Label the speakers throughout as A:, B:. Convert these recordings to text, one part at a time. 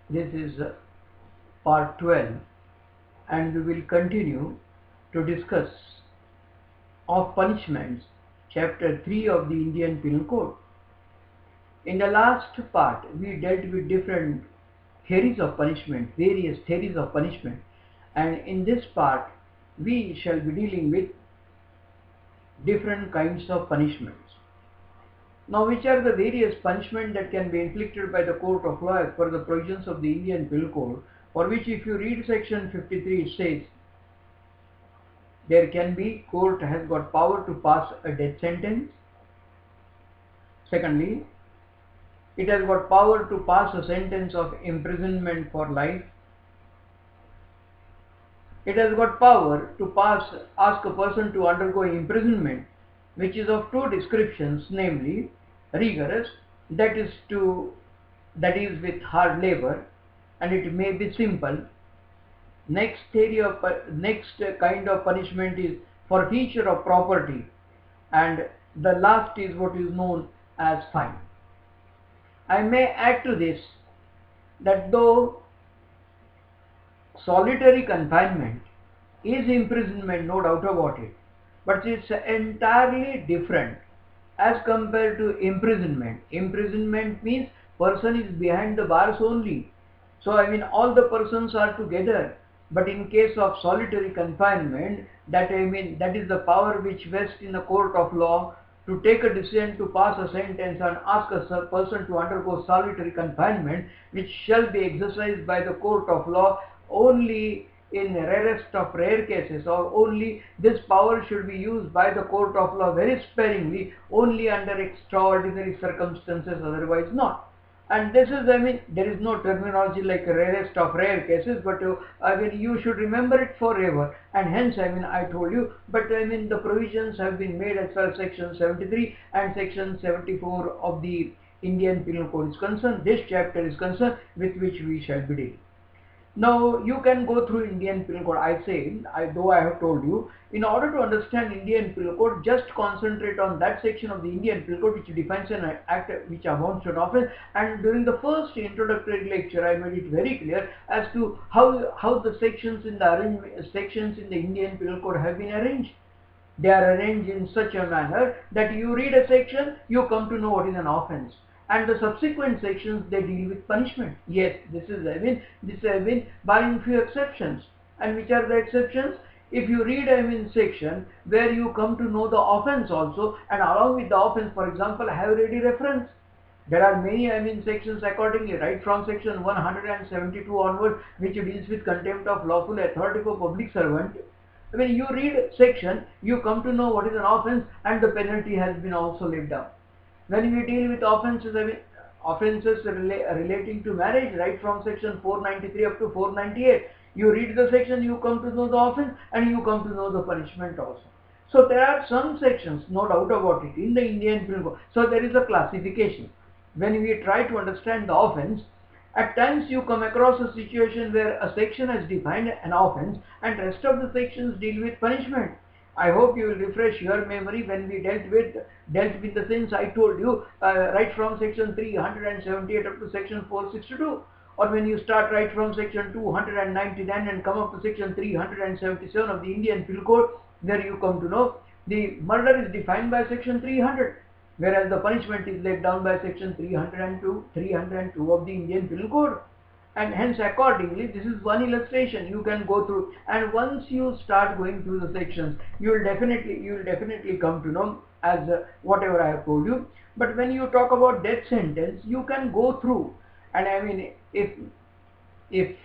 A: This is part 12, and we will continue to discuss of punishments, chapter 3 of the Indian Penal Code. In the last part, we dealt with different theories of punishment, various theories of punishment, and in this part, we shall be dealing with different kinds of punishments. Now, which are the various punishments that can be inflicted by the court of law as per the provisions of the Indian Penal Code, for which if you read section 53, it says, there can be, court has got power to pass a death sentence. Secondly, it has got power to pass a sentence of imprisonment for life. It has got power to ask a person to undergo imprisonment, which is of two descriptions, namely rigorous, that is with hard labor, and it may be simple. Next kind of punishment is forfeiture of property, and the last is what is known as fine. I may add to this that though solitary confinement is imprisonment, no doubt about it, but it's entirely different as compared to imprisonment. Imprisonment means person is behind the bars only. So all the persons are together. But in case of solitary confinement, that is the power which vests in the court of law to take a decision to pass a sentence and ask a person to undergo solitary confinement, which shall be exercised by the court of law only in rarest of rare cases, or only this power should be used by the court of law very sparingly, only under extraordinary circumstances, otherwise not. And this is, there is no terminology like rarest of rare cases, but you should remember it forever. And hence, I told you, but the provisions have been made as far as section 73 and section 74 of the Indian Penal Code is concerned. This chapter is concerned, with which we shall be dealing. Now, you can go through Indian Penal Code. Though I have told you, in order to understand Indian Penal Code, just concentrate on that section of the Indian Penal Code which defines an act which amounts to an offence. And during the first introductory lecture, I made it very clear as to how the sections in the Indian Penal Code have been arranged. They are arranged in such a manner that you read a section, you come to know what is an offence. And the subsequent sections, they deal with punishment. Yes, this is barring few exceptions. And which are the exceptions? If you read section where you come to know the offence also, and along with the offence, for example, have ready reference. There are many sections accordingly, right from section 172 onwards, which deals with contempt of lawful authority for public servant. When you read section, you come to know what is an offence, and the penalty has been also laid down. When we deal with offences, relating to marriage, right from section 493 up to 498, you read the section, you come to know the offence, and you come to know the punishment also. So there are some sections, no doubt about it, in the Indian Penal Code. So there is a classification. When we try to understand the offence, at times you come across a situation where a section has defined an offence and rest of the sections deal with punishment. I hope you will refresh your memory when we dealt with the sense I told you, right from section 378 up to section 462, or when you start right from section 299 and come up to section 377 of the Indian Penal Code, there you come to know the murder is defined by section 300, whereas the punishment is laid down by section 302 of the Indian Penal Code. And hence accordingly, this is one illustration you can go through, and once you start going through the sections, you will definitely come to know as whatever I have told you. But when you talk about death sentence, you can go through, and if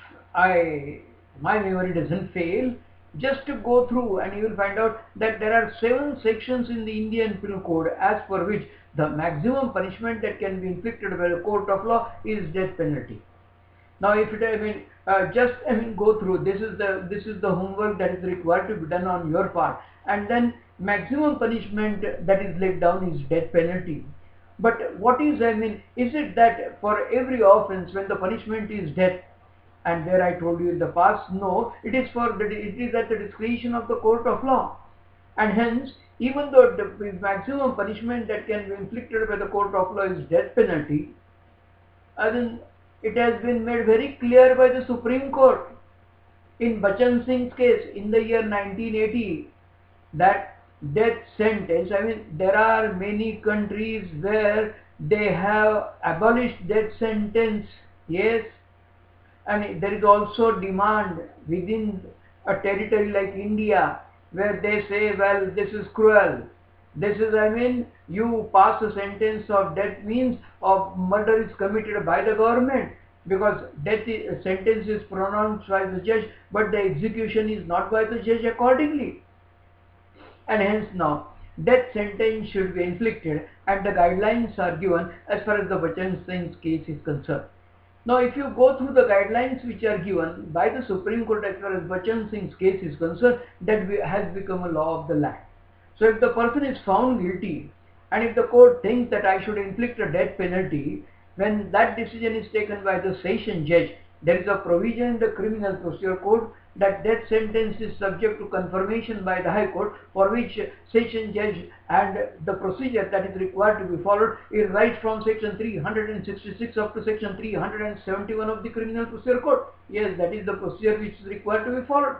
A: my memory doesn't fail, just to go through, and you will find out that there are 7 sections in the Indian Penal Code as per which the maximum punishment that can be inflicted by the court of law is death penalty. Now, if it go through, this is the homework that is required to be done on your part, and then maximum punishment that is laid down is death penalty. But what is is it that for every offence when the punishment is death? And there I told you in the past, no, it is at the discretion of the court of law, and hence even though the maximum punishment that can be inflicted by the court of law is death penalty, then It has been made very clear by the Supreme Court in Bachan Singh's case in the year 1980 that death sentence, I mean, there are many countries where they have abolished death sentence, yes, and there is also demand within a territory like India where they say, well, this is cruel. This is, I mean, you pass a sentence of death means of murder is committed by the government because sentence is pronounced by the judge, but the execution is not by the judge accordingly. And hence now, death sentence should be inflicted and the guidelines are given as far as the Bachan Singh's case is concerned. Now, if you go through the guidelines which are given by the Supreme Court as far as Bachan Singh's case is concerned, that has become a law of the land. So, if the person is found guilty and if the court thinks that I should inflict a death penalty, when that decision is taken by the session judge, there is a provision in the Criminal Procedure Code that death sentence is subject to confirmation by the High Court, for which session judge and the procedure that is required to be followed is right from section 366 up to section 371 of the Criminal Procedure Code. Yes, that is the procedure which is required to be followed.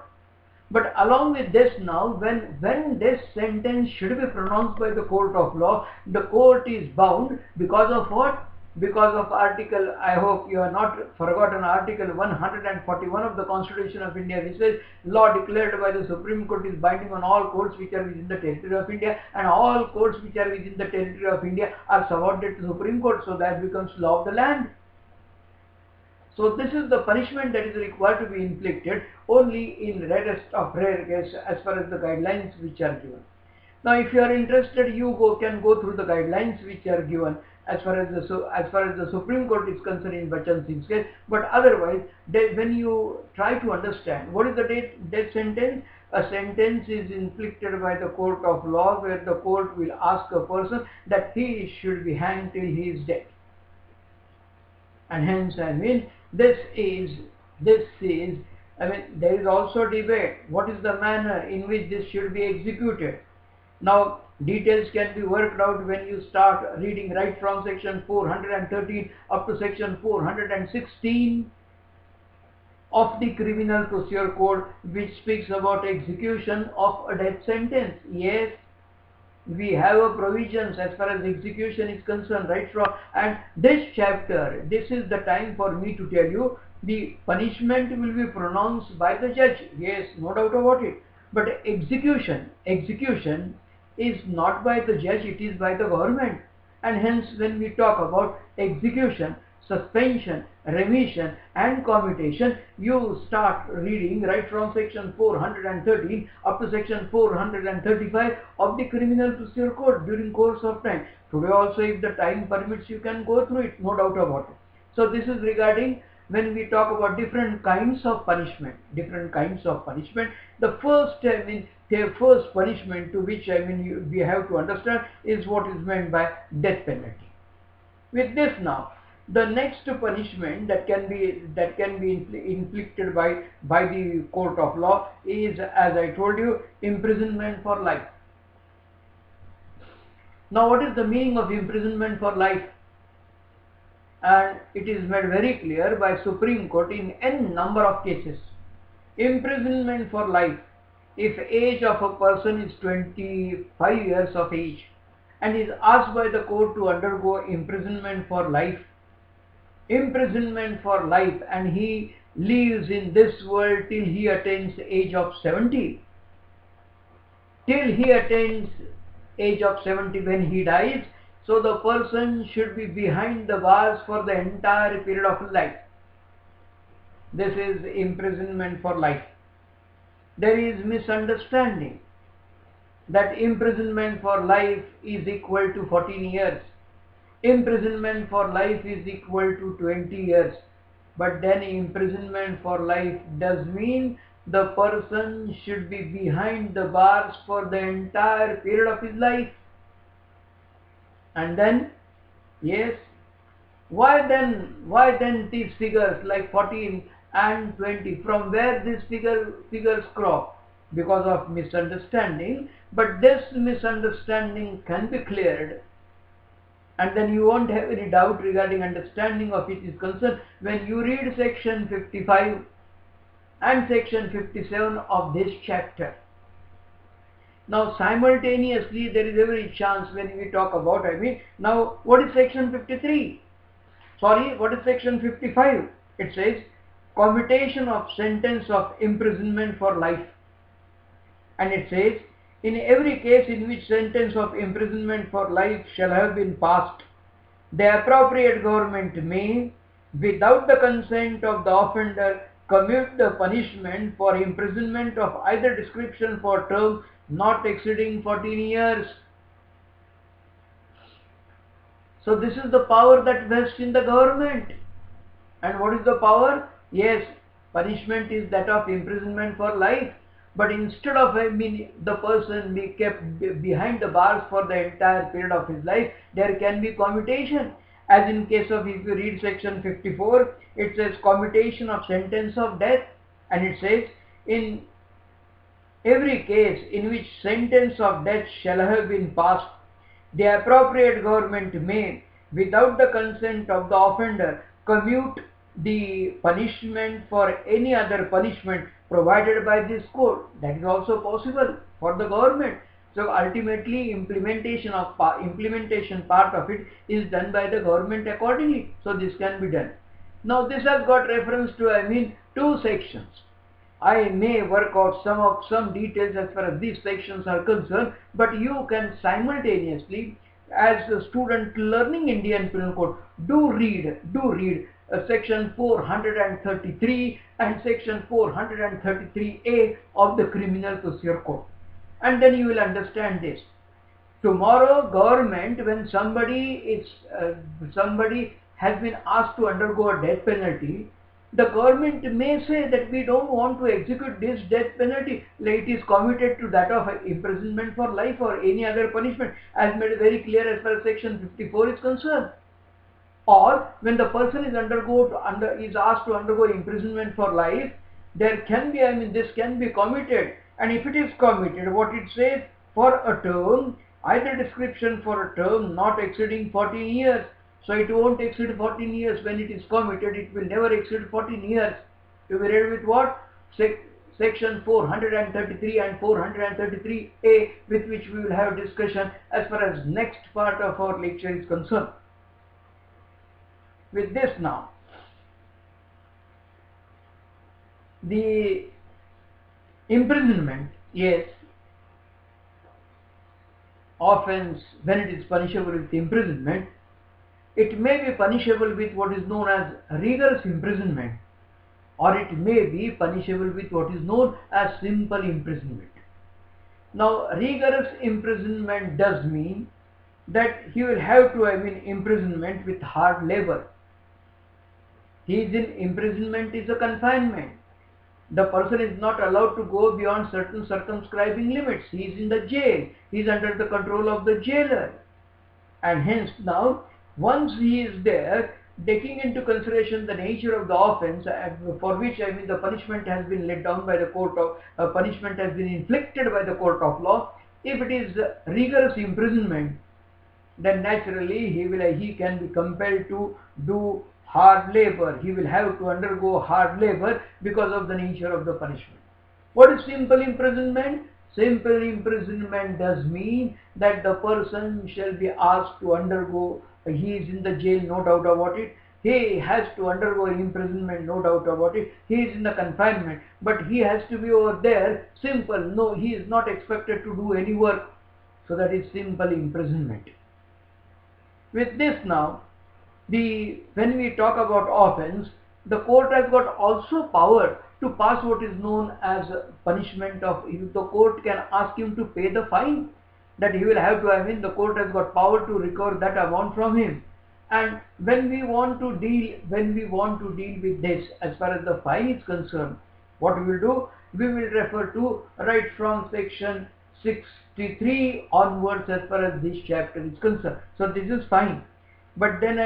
A: But along with this now, when this sentence should be pronounced by the court of law, the court is bound because of what? Because of article, I hope you have not forgotten, article 141 of the Constitution of India, which says law declared by the Supreme Court is binding on all courts which are within the territory of India, and all courts which are within the territory of India are subordinate to the Supreme Court, so that becomes law of the land. So this is the punishment that is required to be inflicted only in rarest of rare cases as far as the guidelines which are given. Now, if you are interested, you can go through the guidelines which are given as far as the Supreme Court is concerned in Bachan Singh's case. But otherwise, when you try to understand what is the death sentence, a sentence is inflicted by the court of law where the court will ask a person that he should be hanged till he is dead. And hence, I mean, there is also debate. What is the manner in which this should be executed? Now, details can be worked out when you start reading right from section 413 up to section 416 of the Criminal Procedure Code, which speaks about execution of a death sentence. Yes, we have a provisions as far as execution is concerned right from, and this chapter, this is the time for me to tell you the punishment will be pronounced by the judge. Yes, no doubt about it. But execution is not by the judge, it is by the government. And hence, when we talk about execution, suspension, remission and commutation, you start reading right from section 413 up to section 435 of the Criminal Procedure Code during course of time. Today also, if the time permits, you can go through it, no doubt about it. So this is regarding when we talk about different kinds of punishment. The first punishment to which we have to understand is what is meant by death penalty. With this now, the next punishment that can be inflicted by the court of law is, as I told you, imprisonment for life. Now, what is the meaning of imprisonment for life? And it is made very clear by Supreme Court in n number of cases. Imprisonment for life, if age of a person is 25 years of age and is asked by the court to undergo imprisonment for life, and he lives in this world till he attains the age of 70, when he dies, so the person should be behind the bars for the entire period of his life. This is imprisonment for life. There is misunderstanding that imprisonment for life is equal to 14 years. Imprisonment for life is equal to 20 years. But then imprisonment for life does mean the person should be behind the bars for the entire period of his life. And then, yes, why then these figures like 14 and 20? From where these figures crop? Because of misunderstanding. But this misunderstanding can be cleared, and then you won't have any doubt regarding understanding of it is concerned when you read section 55 and section 57 of this chapter. Now simultaneously there is every chance when we talk about, now what is section 53? Sorry, what is section 55? It says commutation of sentence of imprisonment for life. And it says, in every case in which sentence of imprisonment for life shall have been passed, the appropriate government may, without the consent of the offender, commute the punishment for imprisonment of either description for term not exceeding 14 years. So this is the power that vests in the government. And what is the power? Yes, punishment is that of imprisonment for life. But instead of the person be kept behind the bars for the entire period of his life, there can be commutation. As in case of, if you read section 54, it says commutation of sentence of death. And it says, in every case in which sentence of death shall have been passed, the appropriate government may, without the consent of the offender, commute the punishment for any other punishment provided by this code. That is also possible for the government. So ultimately implementation part of it is done by the government accordingly. So this can be done. Now this has got reference to two sections. I may work out some details as far as these sections are concerned, but you can simultaneously, as a student learning Indian Penal Code, do read section 433 and section 433A of the Criminal Procedure Code, and then you will understand this. Tomorrow, government, when somebody has been asked to undergo a death penalty, the government may say that we don't want to execute this death penalty, it is commuted to that of imprisonment for life or any other punishment, as made very clear as far as section 54 is concerned. Or when the person is asked to undergo imprisonment for life, there can be, this can be commuted. And if it is commuted, what it says, for a term, either description for a term not exceeding 14 years. So it won't exceed 14 years when it is commuted. It will never exceed 14 years. To be read with what? Section 433 and 433A, with which we will have discussion as far as next part of our lecture is concerned. With this now, the imprisonment, yes, offense, when it is punishable with imprisonment, it may be punishable with what is known as rigorous imprisonment, or it may be punishable with what is known as simple imprisonment. Now, rigorous imprisonment does mean that he will have to imprisonment with hard labor. Imprisonment is a confinement. The person is not allowed to go beyond certain circumscribing limits. He is in the jail. He is under the control of the jailer. And hence now, once he is there, taking into consideration the nature of the offense for which the punishment has been laid down by the court of punishment has been inflicted by the court of law, if it is rigorous imprisonment, then naturally he can be compelled to do hard labor. He will have to undergo hard labor because of the nature of the punishment. What is simple imprisonment? Simple imprisonment does mean that the person shall be asked to undergo, he is in the jail, no doubt about it. He has to undergo imprisonment, no doubt about it. He is in the confinement, but he has to be over there, simple. No, he is not expected to do any work. So that is simple imprisonment. With this now, when we talk about offense, the court has got also power to pass what is known as punishment of, if the court can ask him to pay the fine, that he will have to, the court has got power to recover that amount from him. And when we want to deal with this, as far as the fine is concerned, what we will do, we will refer to right from section 63 onwards as far as this chapter is concerned. So this is fine. But then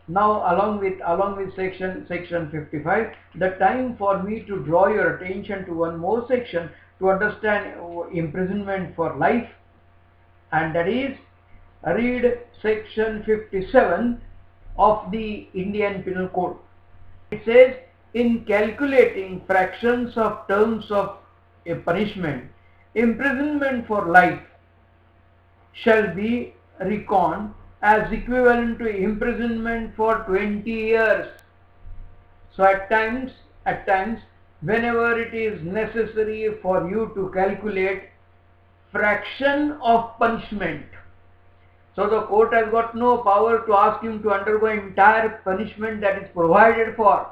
A: now along with section 55, the time for me to draw your attention to one more section to understand imprisonment for life, and that is read section 57 of the Indian Penal Code. It says, in calculating fractions of terms of a punishment, imprisonment for life shall be reckoned as equivalent to imprisonment for 20 years. So at times, whenever it is necessary for you to calculate fraction of punishment, so the court has got no power to ask him to undergo entire punishment that is provided for.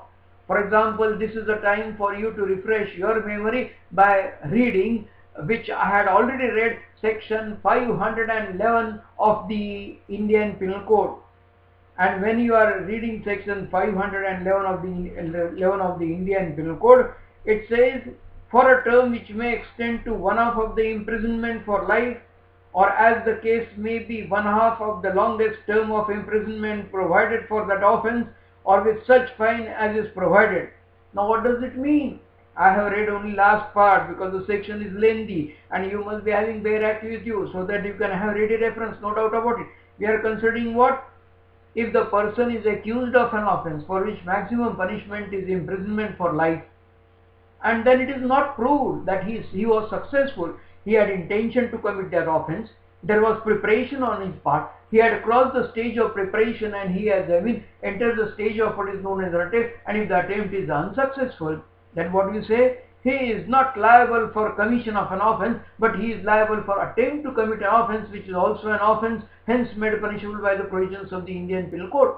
A: For example, this is the time for you to refresh your memory by reading, which I had already read, section 511 of the Indian Penal Code. And when you are reading section 511 of the Indian Penal Code, it says, for a term which may extend to 1/2 of the imprisonment for life, or as the case may be 1/2 of the longest term of imprisonment provided for that offence, or with such fine as is provided. Now what does it mean? I have read only last part because the section is lengthy and you must be having Bare Act with you so that you can have ready reference, no doubt about it. We are considering what? If the person is accused of an offence for which maximum punishment is imprisonment for life, and then it is not proved that he was successful, he had intention to commit that offence, there was preparation on his part, he had crossed the stage of preparation and he has entered the stage of what is known as an attempt, and if the attempt is unsuccessful, then what do you say? He is not liable for commission of an offence, but he is liable for attempt to commit an offence which is also an offence, hence made punishable by the provisions of the Indian Penal Code.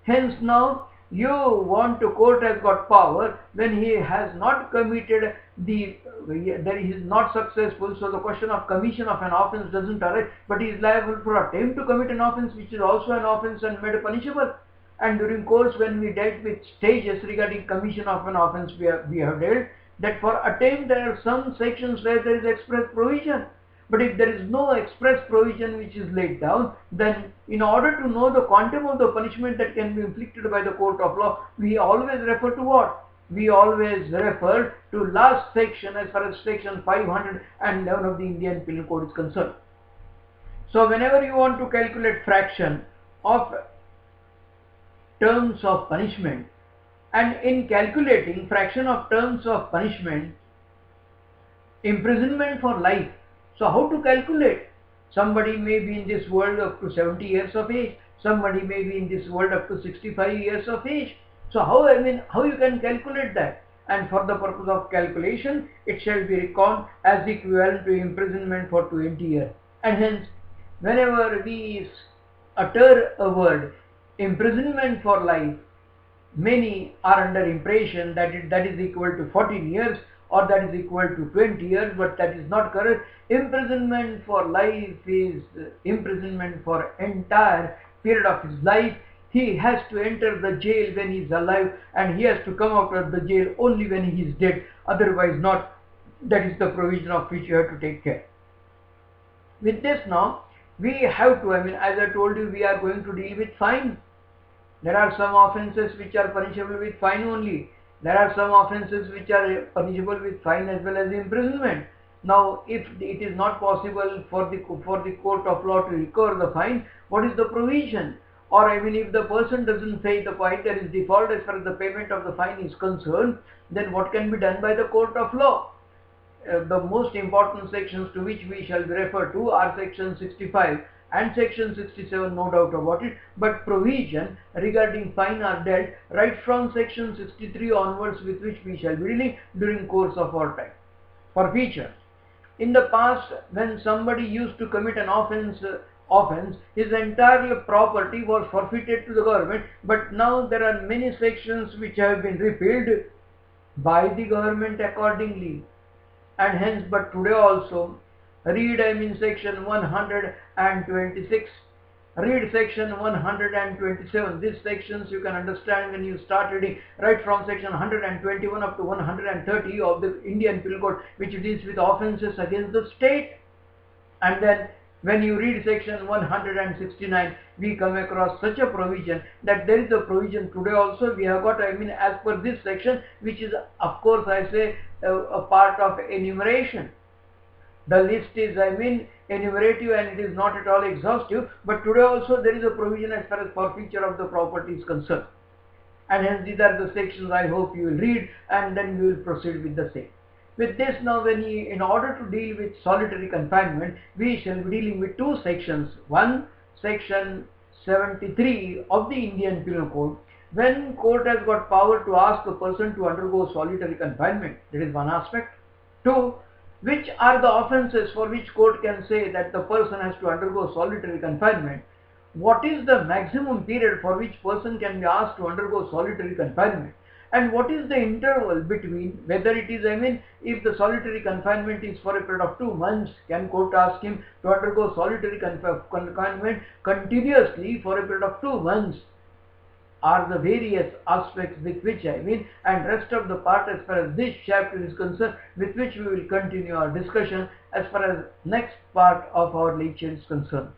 A: Hence now you want to, court has got power when he has not committed that he is not successful, so the question of commission of an offence doesn't arise, but he is liable for attempt to commit an offence which is also an offence and made punishable. And during course when we dealt with stages regarding commission of an offence, we have dealt that for attempt there are some sections where there is express provision. But if there is no express provision which is laid down, then in order to know the quantum of the punishment that can be inflicted by the court of law, we always refer to what? We always refer to last section as far as section 511 of the Indian Penal Code is concerned. So whenever you want to calculate fraction of terms of punishment, and in calculating fraction of terms of punishment, imprisonment for life, so how to calculate? Somebody may be in this world up to 70 years of age, somebody may be in this world up to 65 years of age. So how you can calculate that? And for the purpose of calculation, it shall be reckoned as equivalent to imprisonment for 20 years. And hence, whenever we utter a word imprisonment for life, many are under impression that that is equal to 14 years or that is equal to 20 years, but that is not correct. Imprisonment for life is imprisonment for entire period of his life. He has to enter the jail when he is alive and he has to come out of the jail only when he is dead, otherwise not. That is the provision of which you have to take care. With this now, we have to, as I told you, we are going to deal with fine. There are some offences which are punishable with fine only. There are some offences which are punishable with fine as well as imprisonment. Now, if it is not possible for the court of law to recover the fine, what is the provision? Or if the person doesn't pay the fine, there is default as far as the payment of the fine is concerned, then what can be done by the court of law? The most important sections to which we shall refer to are section 65 and section 67, no doubt about it, but provision regarding fine are dealt right from section 63 onwards, with which we shall be dealing during course of our time. For future, in the past, when somebody used to commit an offence, his entire property was forfeited to the government, but now there are many sections which have been repealed by the government accordingly. And hence, but today also, read section 126, read section 127. These sections you can understand when you start reading right from section 121 up to 130 of the Indian Penal Code, which deals with offences against the state. And then when you read section 169, we come across such a provision that there is a provision today also we have got, as per this section, which is of course I say a part of enumeration. The list is, enumerative and it is not at all exhaustive, but today also there is a provision as far as forfeiture of the property is concerned. And hence these are the sections I hope you will read, and then we will proceed with the same. With this now, in order to deal with solitary confinement, we shall be dealing with two sections. One, section 73 of the Indian Penal Code, when court has got power to ask a person to undergo solitary confinement, that is one aspect. Two, which are the offences for which court can say that the person has to undergo solitary confinement. What is the maximum period for which person can be asked to undergo solitary confinement? And what is the interval between whether it is, if the solitary confinement is for a period of 2 months, can court ask him to undergo solitary confinement continuously for a period of 2 months? Are the various aspects with which and rest of the part as far as this chapter is concerned, with which we will continue our discussion as far as next part of our lecture is concerned.